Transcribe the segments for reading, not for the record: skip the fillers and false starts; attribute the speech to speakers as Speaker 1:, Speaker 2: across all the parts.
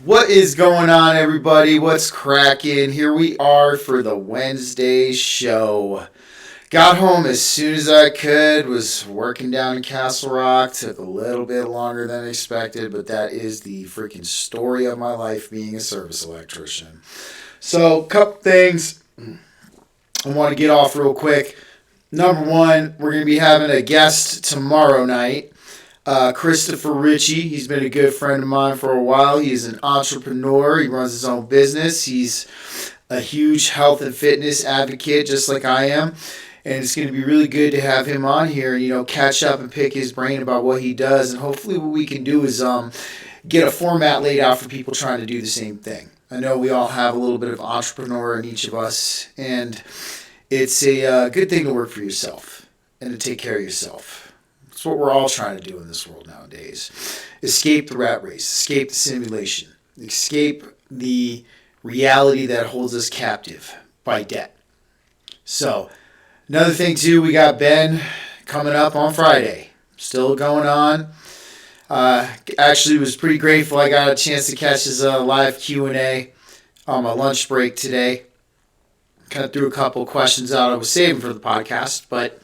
Speaker 1: What is going on, everybody? What's cracking? Here we are for the Wednesday show. Got home as soon as I could, was working down in Castle Rock, took a little bit longer than expected, but that is the freaking story of my life being a service electrician. So, couple things I want to get off real quick. Number one, we're going to be having a guest tomorrow night. Christopher Ritchie, he's been a good friend of mine for a while. He's an entrepreneur. He runs his own business. He's a huge health and fitness advocate, just like I am. And it's going to be really good to have him on here and, catch up and pick his brain about what he does. And hopefully what we can do is get a format laid out for people trying to do the same thing. I know we all have a little bit of entrepreneur in each of us. And it's a good thing to work for yourself and to take care of yourself. It's what we're all trying to do in this world nowadays. Escape the rat race. Escape the simulation. Escape the reality that holds us captive by debt. So, another thing too, we got Ben coming up on Friday. Still going on. Actually was pretty grateful I got a chance to catch his live Q&A on my lunch break today. Kind of threw a couple questions out I was saving for the podcast, but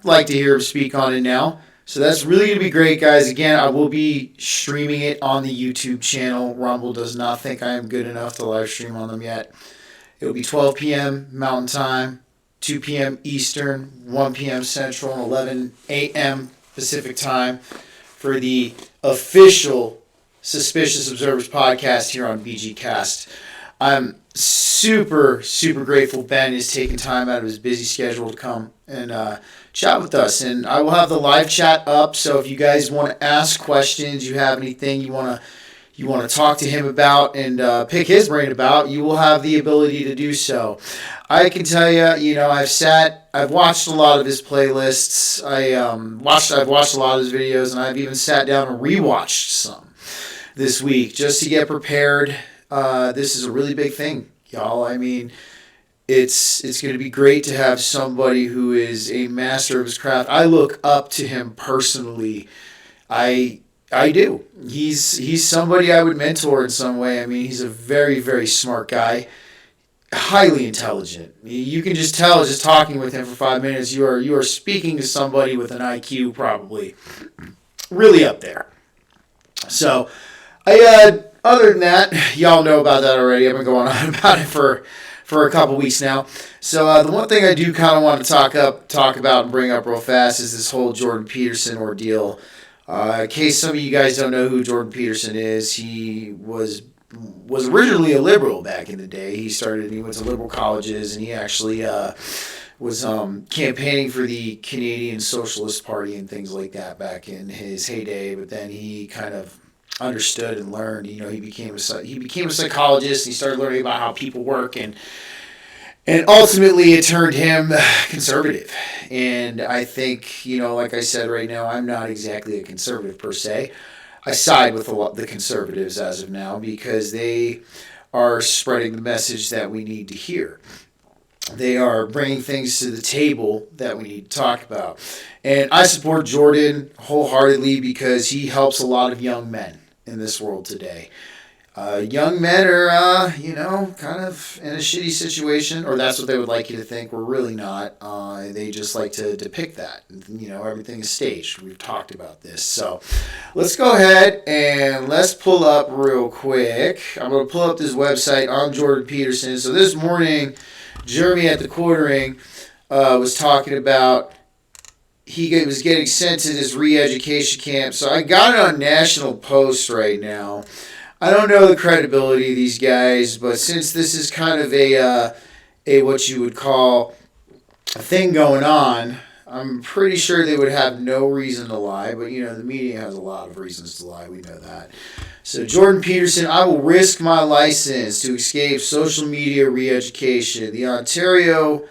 Speaker 1: like to hear him speak on it now. So that's really going to be great, guys. Again, I will be streaming it on the YouTube channel. Rumble does not think I am good enough to live stream on them yet. It'll be 12 p.m. Mountain Time, 2 p.m. Eastern, 1 p.m. Central, and 11 a.m. Pacific Time for the official Suspicious Observers podcast here on BGcast. I'm super, super grateful Ben is taking time out of his busy schedule to come and chat with us. And I will have the live chat up, so if you guys want to ask questions, you have anything you want to talk to him about and pick his brain about, you will have the ability to do so. I can tell you, I've watched a lot of his playlists. I've watched a lot of his videos, and I've even sat down and rewatched some this week just to get prepared. This is a really big thing, y'all. I mean, it's going to be great to have somebody who is a master of his craft. I look up to him personally. I do. He's somebody I would mentor in some way. I mean, he's a very, very smart guy, highly intelligent. You can just tell just talking with him for 5 minutes. You are speaking to somebody with an IQ probably really up there. So, other than that, y'all know about that already. I've been going on about it for a couple weeks now. So the one thing I do kind of want to talk about and bring up real fast is this whole Jordan Peterson ordeal. In case some of you guys don't know who Jordan Peterson is, he was originally a liberal back in the day. He went to liberal colleges, and he actually was campaigning for the Canadian Socialist Party and things like that back in his heyday. But then he kind of understood and learned. He became a psychologist, and he started learning about how people work, and ultimately it turned him conservative. And I think, like I said right now, I'm not exactly a conservative per se. I side with the conservatives as of now because they are spreading the message that we need to hear. They are bringing things to the table that we need to talk about. And I support Jordan wholeheartedly because he helps a lot of young men in this world today. Young men are, kind of in a shitty situation, or that's what they would like you to think. We're really not. They just like to depict that. Everything is staged. We've talked about this. So let's go ahead and let's pull up real quick. I'm going to pull up this website on Jordan Peterson. So this morning, Jeremy at the Quartering was talking about he was getting sent to this re-education camp. So I got it on National Post right now. I don't know the credibility of these guys, but since this is kind of a what you would call a thing going on, I'm pretty sure they would have no reason to lie. But, the media has a lot of reasons to lie. We know that. So Jordan Peterson, I will risk my license to escape social media re-education. The Ontario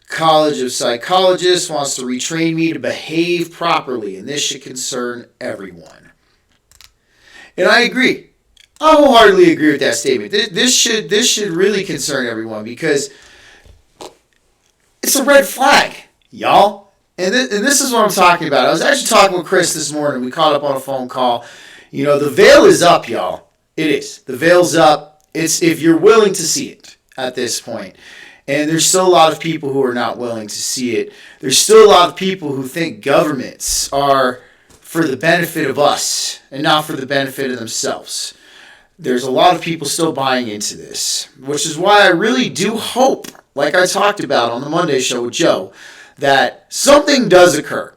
Speaker 1: College of Psychologists wants to retrain me to behave properly, and this should concern everyone. And I agree. I wholeheartedly agree with that statement. This should really concern everyone because it's a red flag, y'all. And this is what I'm talking about. I was actually talking with Chris this morning. We caught up on a phone call. The veil is up, y'all. It is. The veil's up. It's if you're willing to see it at this point. And there's still a lot of people who are not willing to see it. There's still a lot of people who think governments are for the benefit of us and not for the benefit of themselves. There's a lot of people still buying into this, which is why I really do hope, like I talked about on the Monday show with Joe, that something does occur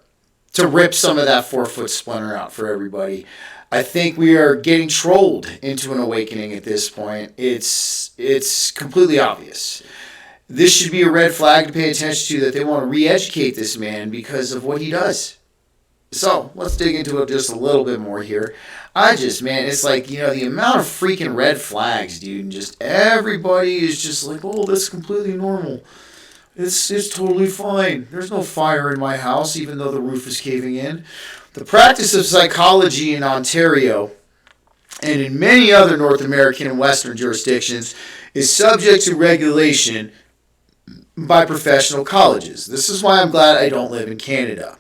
Speaker 1: to rip some of that 4-foot splinter out for everybody. I think we are getting trolled into an awakening at this point. It's completely obvious. This should be a red flag to pay attention to, that they want to re-educate this man because of what he does. So, let's dig into it just a little bit more here. It's like, the amount of freaking red flags, dude, and just everybody is just like, oh, that's completely normal. It's totally fine. There's no fire in my house, even though the roof is caving in. The practice of psychology in Ontario and in many other North American and Western jurisdictions is subject to regulation by professional colleges. This is why I'm glad I don't live in Canada.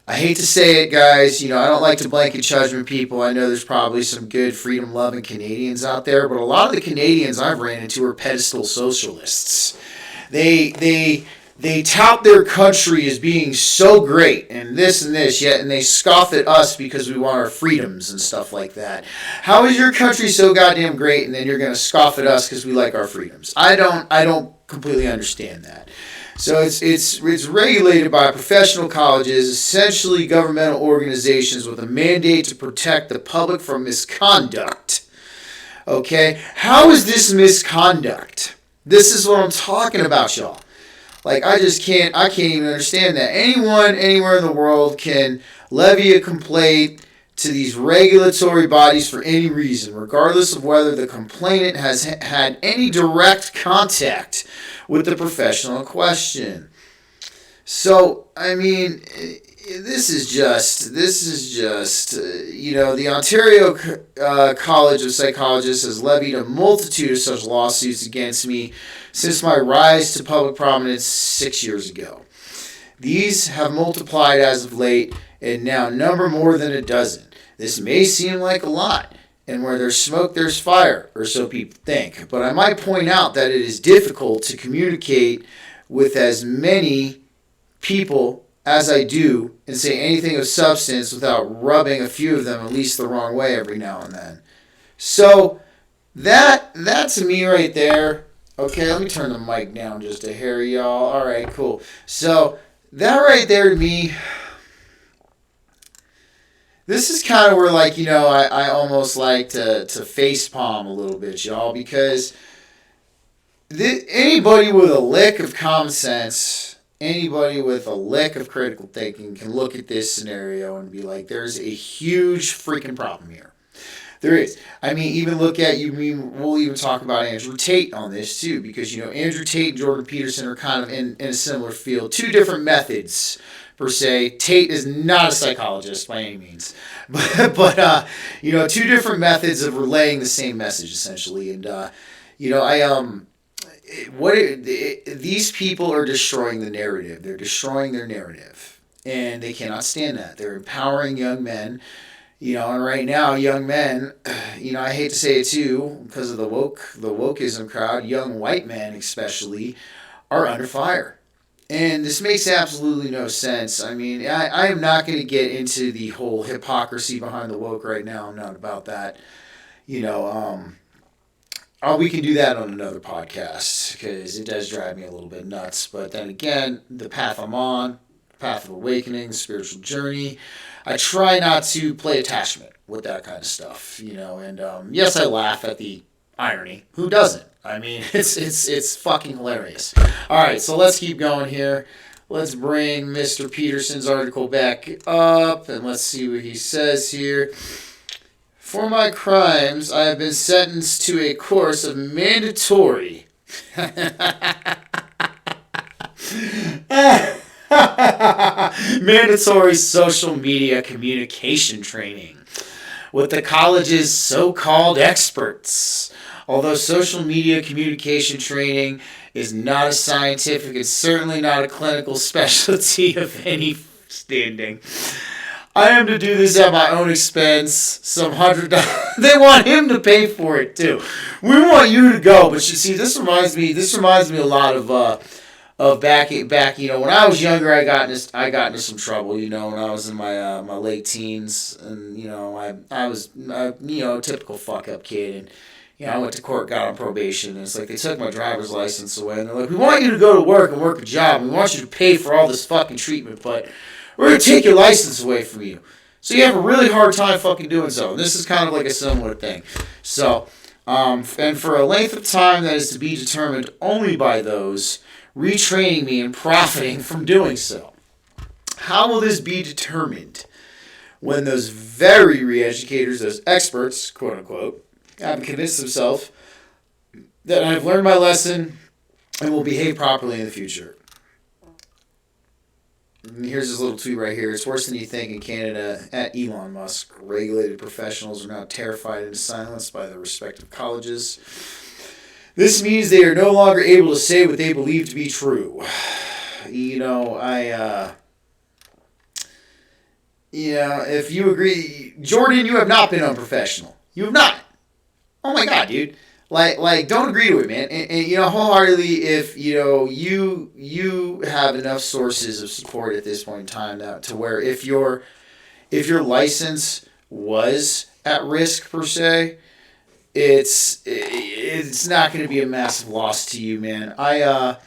Speaker 1: I hate to say it, guys. I don't like to blanket judgment people. I know there's probably some good freedom-loving Canadians out there, but a lot of the Canadians I've ran into are pedestal socialists. They tout their country as being so great and this, yet, and they scoff at us because we want our freedoms and stuff like that. How is your country so goddamn great, and then you're going to scoff at us because we like our freedoms? I don't completely understand that. So it's regulated by professional colleges, essentially governmental organizations with a mandate to protect the public from misconduct. Okay? How is this misconduct? This is what I'm talking about, y'all. Like, I can't even understand that. Anyone, anywhere in the world can levy a complaint to these regulatory bodies for any reason, regardless of whether the complainant has had any direct contact with the professional in question. So, this is just, the Ontario College of Psychologists has levied a multitude of such lawsuits against me since my rise to public prominence 6 years ago. These have multiplied as of late and now number more than a dozen. This may seem like a lot, and where there's smoke, there's fire, or so people think. But I might point out that it is difficult to communicate with as many people as I do and say anything of substance without rubbing a few of them at least the wrong way every now and then. So that to me right there, okay, let me turn the mic down just a hair, y'all. All right, cool. So that right there to me, this is kind of where, I almost like to facepalm a little bit, y'all, because anybody with a lick of common sense, anybody with a lick of critical thinking can look at this scenario and be like, there's a huge freaking problem here. There is. Even look at, we'll even talk about Andrew Tate on this too, because, Andrew Tate and Jordan Peterson are kind of in a similar field. Two different methods, per se. Tate is not a psychologist by any means, but two different methods of relaying the same message, essentially. And, these people are destroying the narrative. They're destroying their narrative, and they cannot stand that. They're empowering young men. And right now, young men, I hate to say it too, because of the wokeism crowd, young white men especially, are under fire. And this makes absolutely no sense. I am not going to get into the whole hypocrisy behind the woke right now. I'm not about that. We can do that on another podcast, because it does drive me a little bit nuts. But then again, the path I'm on, path of awakening, spiritual journey, I try not to play attachment with that kind of stuff, and yes, I laugh at the irony. Who doesn't? It's fucking hilarious. All right, so let's keep going here. Let's bring Mr. Peterson's article back up, and let's see what he says here. For my crimes, I have been sentenced to a course of mandatory mandatory social media communication training with the college's so-called experts. Although social media communication training is not a scientific and certainly not a clinical specialty of any standing, I am to do this at my own expense. Some $100. They want him to pay for it too. We want you to go, but you see, this reminds me a lot of back. You know, when I was younger, I got into some trouble. You know, when I was in my late teens, and you know, I was a typical fuck up kid, and you know, I went to court, got on probation, and it's like they took my driver's license away, and they're like, we want you to go to work and work a job, and we want you to pay for all this fucking treatment, but we're going to take your license away from you. So you have a really hard time fucking doing so. And this is kind of like a similar thing. So, and for a length of time that is to be determined only by those retraining me and profiting from doing so. How will this be determined when those very re-educators, those experts, quote unquote, have convinced themselves that I've learned my lesson and will behave properly in the future? Here's his little tweet right here. It's worse than you think in Canada. At Elon Musk, regulated professionals are now terrified into silence by their respective colleges. This means they are no longer able to say what they believe to be true. You know, if you agree, Jordan, you have not been unprofessional. You have not. Oh my God, dude. Like, don't agree to it, man. And you know, wholeheartedly, if you know you have enough sources of support at this point in time to where if your license was at risk per se, it's not going to be a massive loss to you, man. I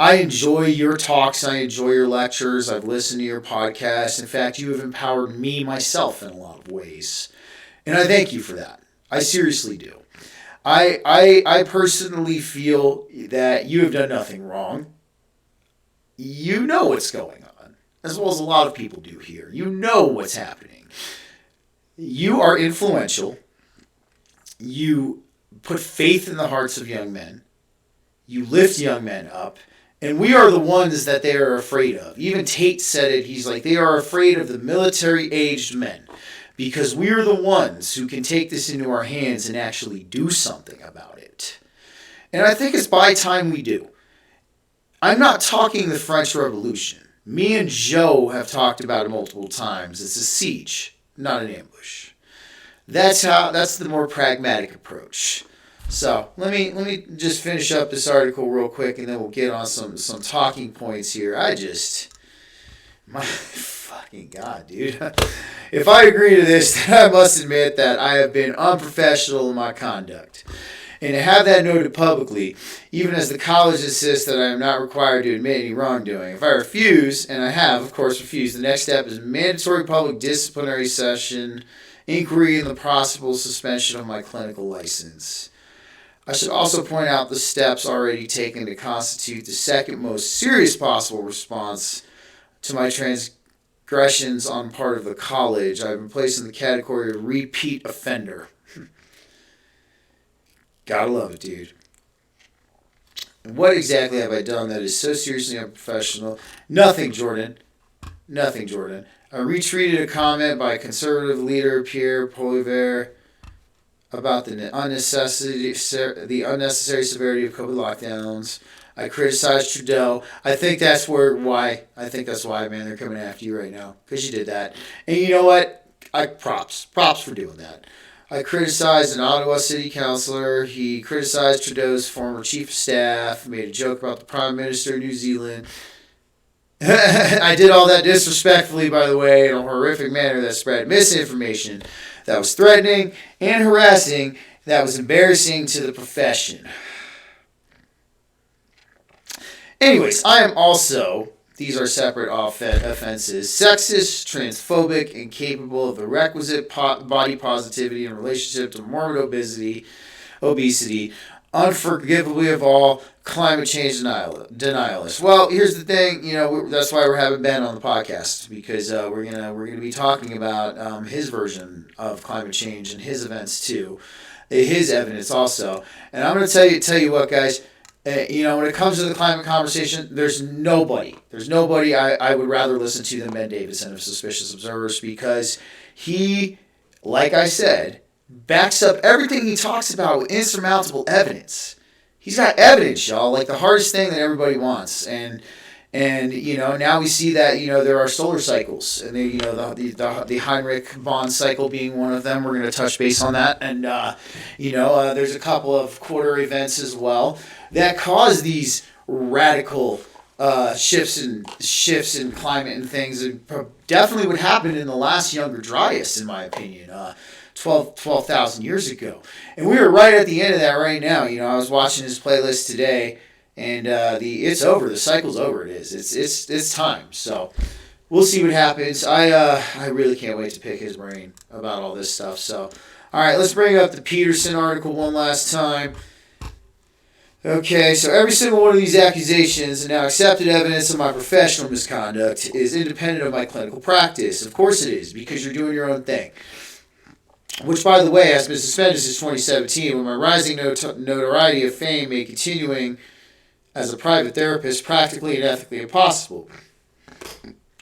Speaker 1: enjoy your talks. I enjoy your lectures. I've listened to your podcast. In fact, you have empowered me myself in a lot of ways, and I thank you for that. I seriously do. I personally feel that you have done nothing wrong. You know what's going on, as well as a lot of people do here. You know what's happening. You are influential. You put faith in the hearts of young men. You lift young men up. And we are the ones that they are afraid of. Even Tate said it. He's like, they are afraid of the military-aged men. Because we're the ones who can take this into our hands and actually do something about it. And I think it's by time we do. I'm not talking the French Revolution. Me and Joe have talked about it multiple times. It's a siege, not an ambush. That's the more pragmatic approach. So let me just finish up this article real quick, and then we'll get on some talking points here. My fucking God, dude. If I agree to this, then I must admit that I have been unprofessional in my conduct. And to have that noted publicly, even as the college insists that I am not required to admit any wrongdoing. If I refuse, and I have, of course, refused, the next step is mandatory public disciplinary session, inquiry, and the possible suspension of my clinical license. I should also point out the steps already taken to constitute the second most serious possible response to my transgressions on part of the college. I've been placed in the category of repeat offender. Gotta love it, dude. What exactly have I done that is so seriously unprofessional? Nothing, Jordan. Nothing, Jordan. I retweeted a comment by conservative leader Pierre Poilievre about the unnecessary severity of COVID lockdowns. I criticized Trudeau. I think that's why, man, they're coming after you right now. Because you did that. And you know what? Props for doing that. I criticized an Ottawa city councillor. He criticized Trudeau's former chief of staff, made a joke about the Prime Minister of New Zealand. I did all that disrespectfully, by the way, in a horrific manner that spread misinformation, that was threatening and harassing, that was embarrassing to the profession. Anyways, I am also, these are separate offenses, sexist, transphobic, incapable of the requisite body positivity in relationship to morbid obesity, unforgivably of all, climate change denialists. Well, here's the thing, that's why we're having Ben on the podcast, because we're gonna be talking about his version of climate change and his events too, his evidence also. And I'm gonna tell you what, guys. When it comes to the climate conversation, there's nobody I would rather listen to than Ben Davidson of Suspicious Observers, because he, like I said, backs up everything he talks about with insurmountable evidence. He's got evidence, y'all, like the hardest thing that everybody wants. And And, now we see that, there are solar cycles. And, the Heinrich Bond cycle being one of them. We're going to touch base on that. And, there's a couple of quarter events as well that cause these radical shifts in climate and things. It definitely would happen in the last Younger Dryas, in my opinion, 12,000 years ago. And we are right at the end of that right now. I was watching his playlist today, and it's over. The cycle's over. It is. It's time. So we'll see what happens. I really can't wait to pick his brain about all this stuff. So, all right, let's bring up the Peterson article one last time. Okay, so every single one of these accusations and now accepted evidence of my professional misconduct is independent of my clinical practice. Of course it is, because you're doing your own thing. Which, by the way, has been suspended since 2017, when my rising notoriety of fame made continuing as a private therapist practically and ethically impossible.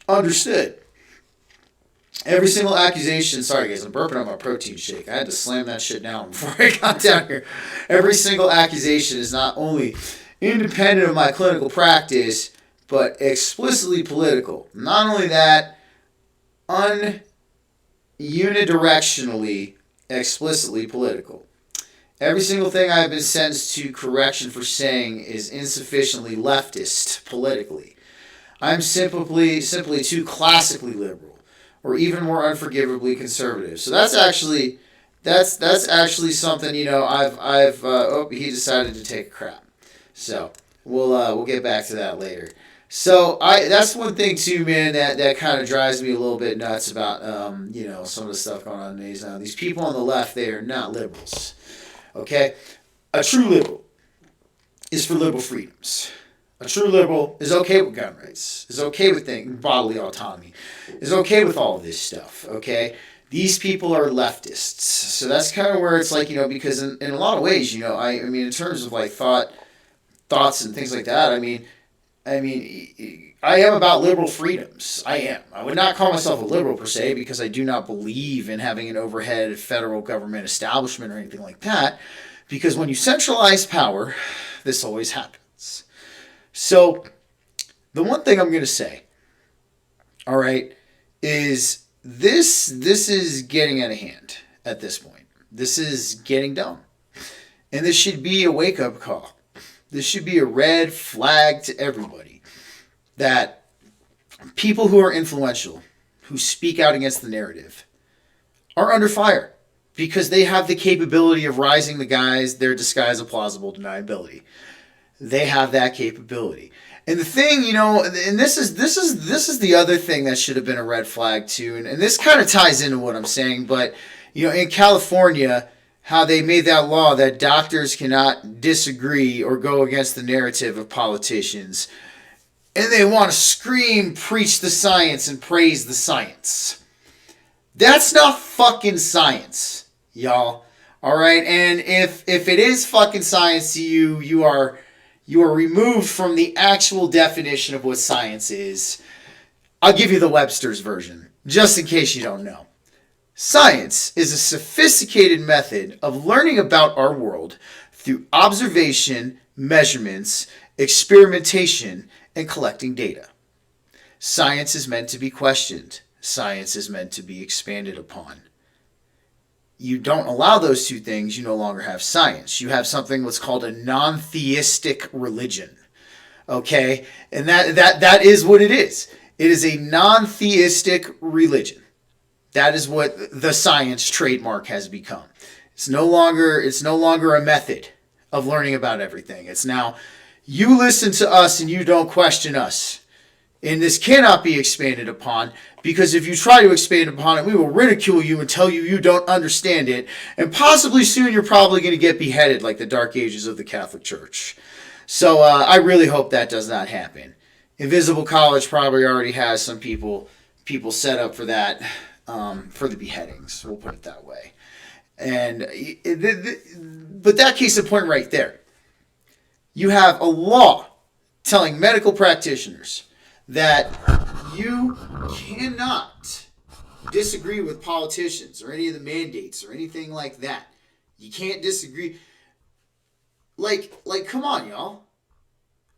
Speaker 1: Understood. Every single accusation, sorry guys, I'm burping on my protein shake. I had to slam that shit down before I got down here. Every single accusation is not only independent of my clinical practice, but explicitly political. Not only that, unidirectionally, explicitly political. Every single thing I have been sentenced to correction for saying is insufficiently leftist politically. I'm simply too classically liberal, or even more unforgivably conservative. So that's actually something, he decided to take a crap. So we'll get back to that later. So that's one thing too, man, that kind of drives me a little bit nuts about some of the stuff going on these now. These people on the left, they are not liberals. Okay? A true liberal is for liberal freedoms. A true liberal is okay with gun rights, is okay with bodily autonomy, is okay with all of this stuff, okay? These people are leftists. So that's kind of where it's like, because in a lot of ways, I mean, in terms of like thoughts and things like that, I mean, I am about liberal freedoms. I am. I would not call myself a liberal per se, because I do not believe in having an overhead federal government establishment or anything like that, because when you centralize power, this always happens. So, the one thing I'm going to say, all right, is this is getting out of hand at this point. This is getting dumb. And this should be a wake-up call. This should be a red flag to everybody that people who are influential, who speak out against the narrative, are under fire because they have the capability of rising their disguise of plausible deniability. They have that capability. And the thing, and this is the other thing that should have been a red flag too, and this kind of ties into what I'm saying, but in California, how they made that law that doctors cannot disagree or go against the narrative of politicians. And they want to scream, preach the science, and praise the science. That's not fucking science, y'all. All right? And if it is fucking science to you, you are removed from the actual definition of what science is. I'll give you the Webster's version, just in case you don't know. Science is a sophisticated method of learning about our world through observation, measurements, experimentation, and collecting data. Science is meant to be questioned. Science is meant to be expanded upon. You don't allow those two things, you no longer have science. You have something what's called a non-theistic religion. Okay? And that is what it is. It is a non-theistic religion. That is what the science trademark has become. It's no longer a method of learning about everything. It's now, you listen to us and you don't question us. And this cannot be expanded upon, because if you try to expand upon it, we will ridicule you and tell you you don't understand it. And possibly soon you're probably going to get beheaded like the Dark Ages of the Catholic Church. So I really hope that does not happen. Invisible College probably already has some people set up for that, for the beheadings. We'll put it that way. And but that case in point right there. You have a law telling medical practitioners that you cannot disagree with politicians or any of the mandates or anything like that. You can't disagree. Like, come on, y'all.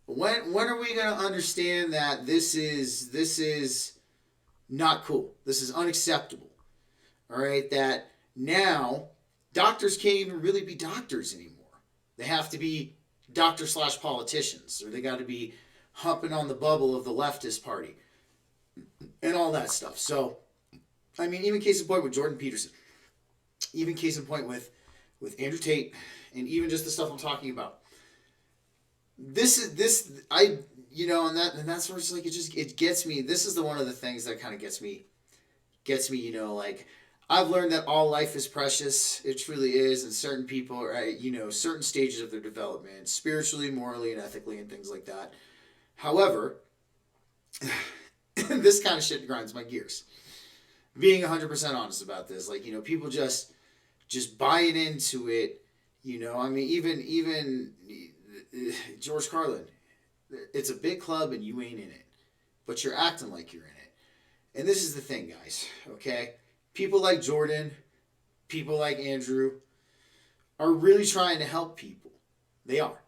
Speaker 1: When are we gonna understand that this is not cool? This is unacceptable. All right, that now doctors can't even really be doctors anymore. They have to be doctor slash politicians, or they got to be humping on the bubble of the leftist party and all that stuff. So, I mean, even case in point with Jordan Peterson, even case in point with Andrew Tate, and even just the stuff I'm talking about. This I and that's where it's like it gets me. This is the one of the things that kind of gets me. Like I've learned that all life is precious. It truly is, and certain people are at certain stages of their development, spiritually, morally, and ethically, and things like that. However, this kind of shit grinds my gears. Being 100% honest about this, like people just buying into it. I mean, even George Carlin, it's a big club and you ain't in it, but you're acting like you're in it. And this is the thing, guys. Okay, people like Jordan, people like Andrew, are really trying to help people. They are.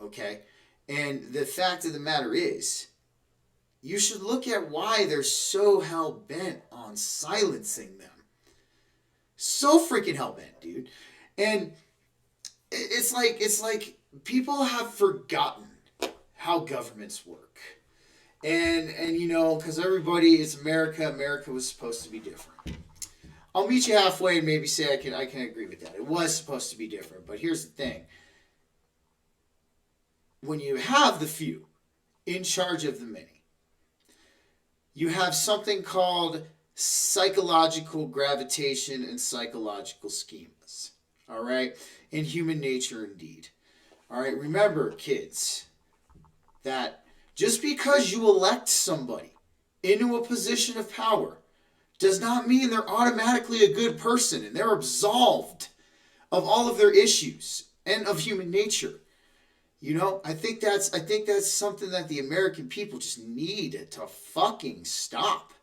Speaker 1: Okay, and the fact of the matter is, you should look at why they're so hell bent on silencing them. So freaking hell bent, dude. And it's like people have forgotten how governments work. And because everybody is America. America was supposed to be different. I'll meet you halfway and maybe say I can agree with that. It was supposed to be different, but here's the thing: when you have the few in charge of the many, you have something called psychological gravitation and psychological schemas. All right, in human nature, indeed. All right, remember, kids, that just because you elect somebody into a position of power does not mean they're automatically a good person and they're absolved of all of their issues and of human nature. I think that's something that the American people just need to fucking stop.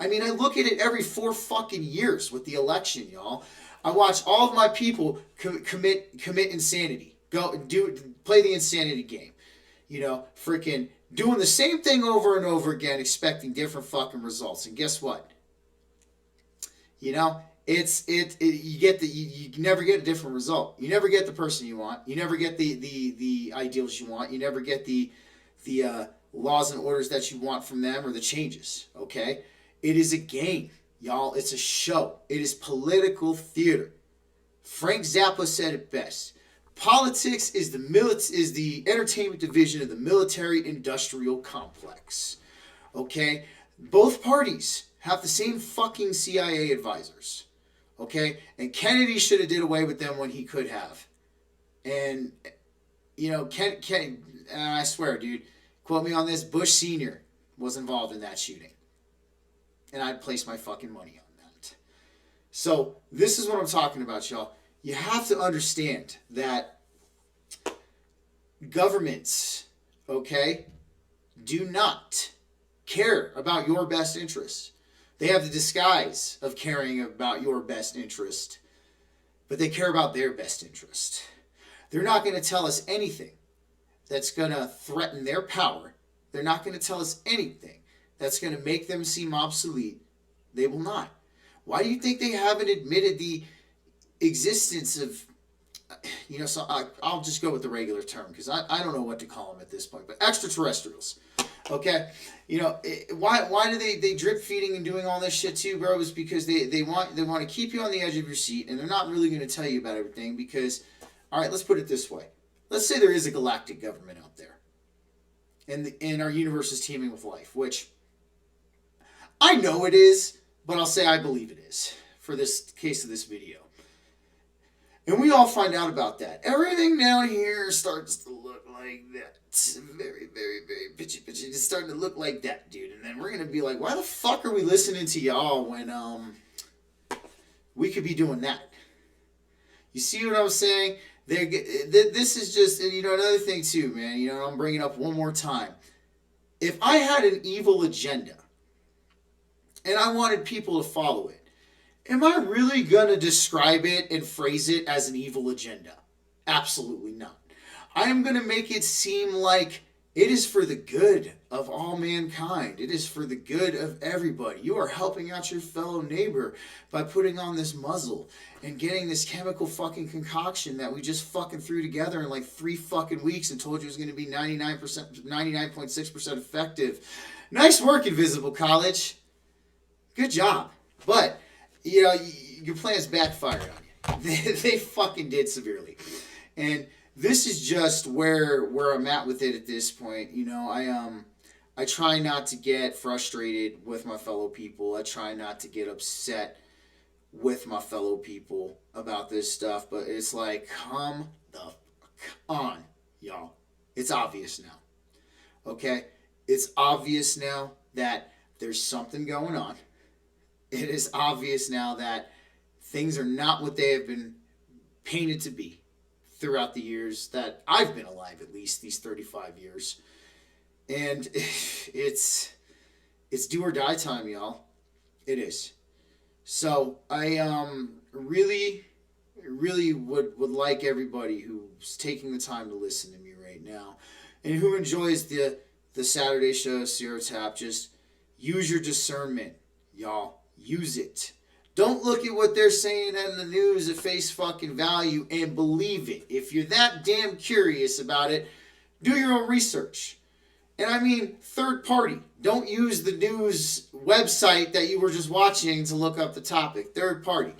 Speaker 1: I mean, I look at it every 4 fucking years with the election, y'all. I watch all of my people commit insanity. Play the insanity game. Freaking doing the same thing over and over again, expecting different fucking results. And guess what? You never get a different result. You never get the person you want. You never get the ideals you want. You never get the laws and orders that you want from them or the changes. Okay, it is a game, y'all. It's a show. It is political theater. Frank Zappa said it best. Politics is the entertainment division of the military-industrial complex. Okay, both parties have the same fucking CIA advisors. Okay, and Kennedy should have did away with them when he could have. And Ken, I swear, dude, quote me on this: Bush Senior was involved in that shooting, and I'd place my fucking money on that. So this is what I'm talking about, y'all. You have to understand that governments, okay, do not care about your best interests. They have the disguise of caring about your best interest, but they care about their best interest. They're not going to tell us anything that's going to threaten their power. They're not going to tell us anything that's going to make them seem obsolete. They will not. Why do you think they haven't admitted the existence of, so I'll just go with the regular term because I don't know what to call them at this point, but extraterrestrials. Okay, why do they drip feeding and doing all this shit too, bro? Is because they want to keep you on the edge of your seat, and they're not really going to tell you about everything because, all right, let's put it this way: let's say there is a galactic government out there, and our universe is teeming with life, which I know it is, but I'll say I believe it is for this case of this video. And we all find out about that. Everything down here starts to look like that. It's very, very, very pitchy. It's starting to look like that, dude. And then we're going to be like, why the fuck are we listening to y'all when we could be doing that? You see what I'm saying? This is just, and another thing too, man. I'm bringing up one more time. If I had an evil agenda and I wanted people to follow it, am I really going to describe it and phrase it as an evil agenda? Absolutely not. I am going to make it seem like It is for the good of all mankind. It is for the good of everybody. You are helping out your fellow neighbor by putting on this muzzle and getting this chemical fucking concoction that we just fucking threw together in like 3 fucking weeks and told you it was going to be 99.6% effective. Nice work, Invisible College. Good job. But, you know, your plans backfired on you. They fucking did severely. And this is just where I'm at with it at this point. You know, I try not to get frustrated with my fellow people. I try not to get upset with my fellow people about this stuff. But it's like, come the fuck on, y'all. It's obvious now. Okay? It's obvious now that there's something going on. It is obvious now that things are not what they have been painted to be throughout the years that I've been alive, at least these 35 years. And it's do or die time, y'all. It is. So I really would like everybody who's taking the time to listen to me right now and who enjoys the Saturday show, Zero Tap, just use your discernment, y'all. Use it. Don't look at what they're saying in the news at face fucking value and believe it. If you're that damn curious about it, do your own research. And I mean third party. Don't use the news website that you were just watching to look up the topic. Third party.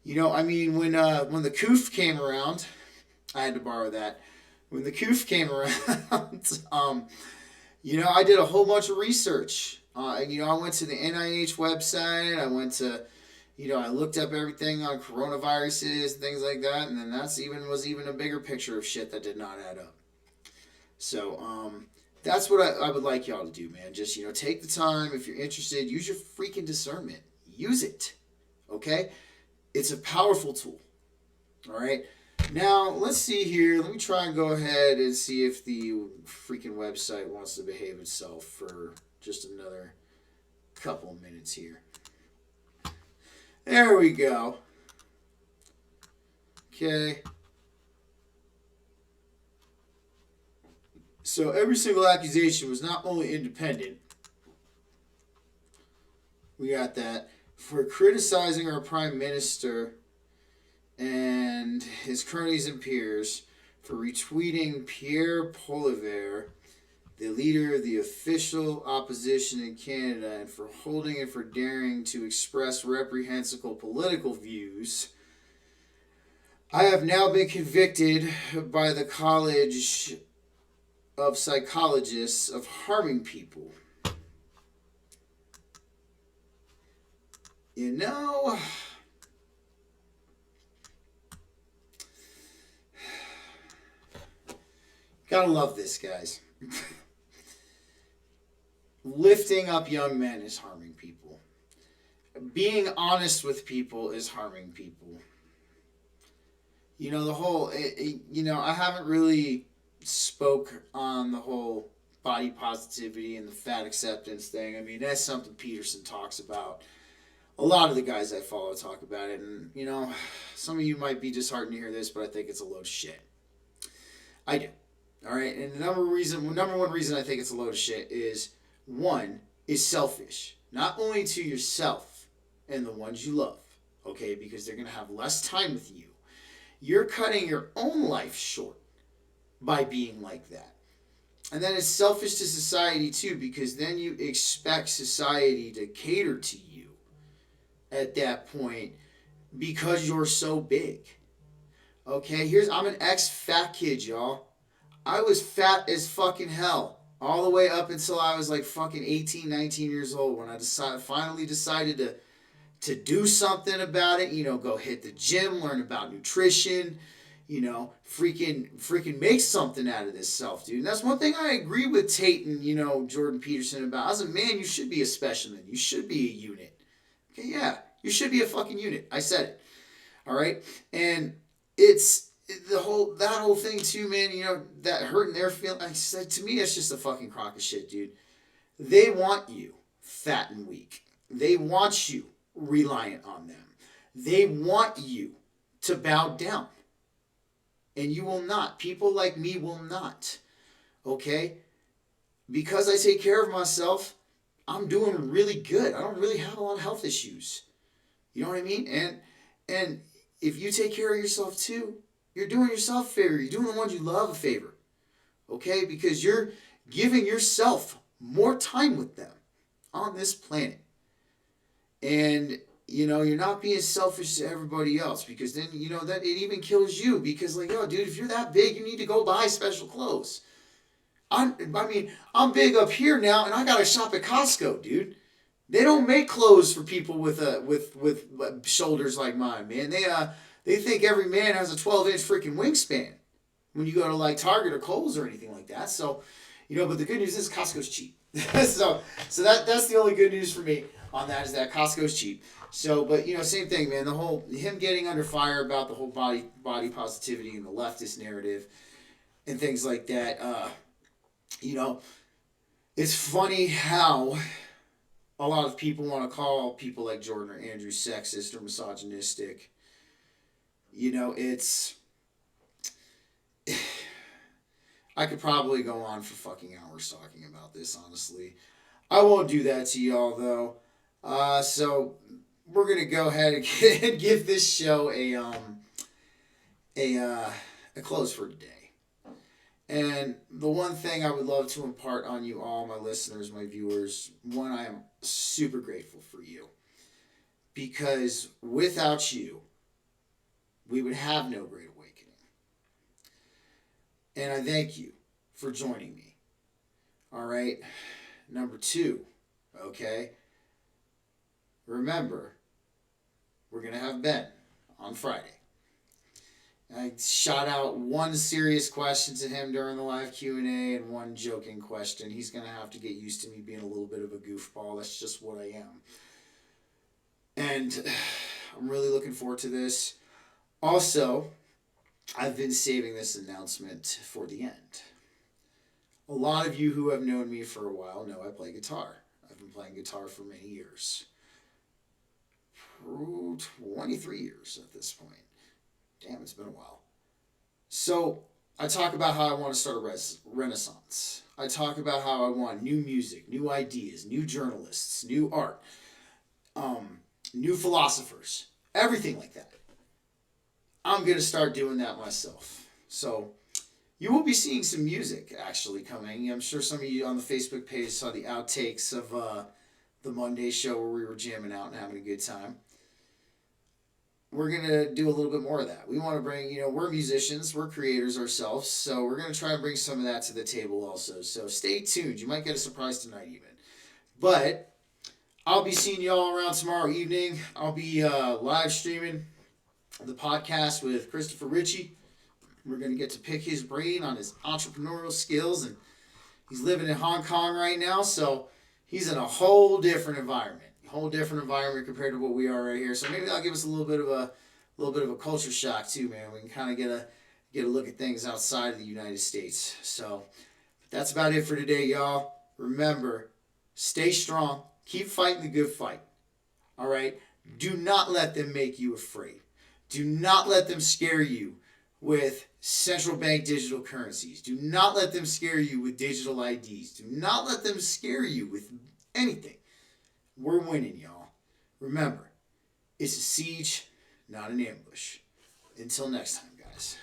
Speaker 1: You know, I mean, when the COOF came around, I had to borrow that. When the COOF came around, you know, I did a whole bunch of research. You know, I went to the NIH website. I went to, you know, I looked up everything on coronaviruses and things like that, and then was even a bigger picture of shit that did not add up. So, that's what I would like y'all to do, man. Just, you know, take the time. If you're interested, use your freaking discernment. Use it. Okay? It's a powerful tool. All right? Now, let's see here. Let me try and go ahead and see if the freaking website wants to behave itself for just another couple of minutes here. There we go. Okay. So every single accusation was not only independent, we got that, for criticizing our Prime Minister and his cronies and peers, for retweeting Pierre Poilievre, the leader of the official opposition in Canada, and for holding and for daring to express reprehensible political views. I have now been convicted by the College of Psychologists of harming people. You know, gotta love this, guys. Lifting up young men is harming people. Being honest with people is harming people. You know, the whole, you know, I haven't really spoke on the whole body positivity and the fat acceptance thing. I mean, that's something Peterson talks about. A lot of the guys I follow talk about it, and, you know, some of you might be disheartened to hear this, but I think it's a load of shit. I do. All right, and the number one reason I think it's a load of shit is, one, is selfish. Not only to yourself and the ones you love, okay, because they're going to have less time with you. You're cutting your own life short by being like that. And then it's selfish to society too, because then you expect society to cater to you at that point because you're so big. Okay, I'm an ex-fat kid, y'all. I was fat as fucking hell all the way up until I was like fucking 18, 19 years old when I finally decided to do something about it, you know, go hit the gym, learn about nutrition, you know, freaking make something out of this self, dude. And that's one thing I agree with Tate and, you know, Jordan Peterson about. As a man, you should be a specimen. You should be a unit. Okay, yeah, you should be a fucking unit. I said it. All right? And it's that whole thing too, man, you know, that hurting their feelings. To me, that's just a fucking crock of shit, dude. They want you fat and weak. They want you reliant on them. They want you to bow down. And you will not. People like me will not. Okay? because I take care of myself, I'm doing really good. I don't really have a lot of health issues. You know what I mean? And if you take care of yourself too, you're doing yourself a favor. You're doing the ones you love a favor. Okay? Because you're giving yourself more time with them on this planet. And you're not being selfish to everybody else, because then that it even kills you, because like, yo, dude, if you're that big, you need to go buy special clothes. I'm big up here now, and I gotta shop at Costco, dude. They don't make clothes for people with shoulders like mine, man. They think every man has a 12-inch freaking wingspan when you go to like Target or Kohl's or anything like that. So, but the good news is Costco's cheap. so that's the only good news for me on that, is that Costco's cheap. So, but same thing, man. The whole him getting under fire about the whole body positivity and the leftist narrative and things like that. It's funny how a lot of people want to call people like Jordan or Andrew sexist or misogynistic. It's I could probably go on for fucking hours talking about this, honestly. I won't do that to y'all, though. So we're going to go ahead and give this show a close for today. And the one thing I would love to impart on you all, my listeners, my viewers, one, I am super grateful for you. Because without you, we would have no Great Awakening. And I thank you for joining me. All right. Number 2, okay? Remember, we're going to have Ben on Friday. I shot out one serious question to him during the live Q&A and one joking question. He's going to have to get used to me being a little bit of a goofball. That's just what I am. And I'm really looking forward to this. Also, I've been saving this announcement for the end. A lot of you who have known me for a while know I play guitar. I've been playing guitar for many years. 23 years at this point. Damn, it's been a while. So, I talk about how I want to start a renaissance. I talk about how I want new music, new ideas, new journalists, new art, new philosophers, everything like that. I'm going to start doing that myself. So, you will be seeing some music actually coming. I'm sure some of you on the Facebook page saw the outtakes of the Monday show where we were jamming out and having a good time. We're going to do a little bit more of that. We want to bring, we're musicians, we're creators ourselves, so we're going to try and bring some of that to the table also. So stay tuned. You might get a surprise tonight even. But I'll be seeing you all around tomorrow evening. I'll be live streaming the podcast with Christopher Ritchie. We're going to get to pick his brain on his entrepreneurial skills, and he's living in Hong Kong right now, so he's in a whole different environment. Compared to what we are right here. So maybe that'll give us a little bit of a culture shock too, man. We can kind of get a look at things outside of the United States. So that's about it for today, y'all. Remember, stay strong. Keep fighting the good fight. All right? Do not let them make you afraid. Do not let them scare you with central bank digital currencies. Do not let them scare you with digital IDs. Do not let them scare you with anything. We're winning, y'all. Remember, it's a siege, not an ambush. Until next time, guys.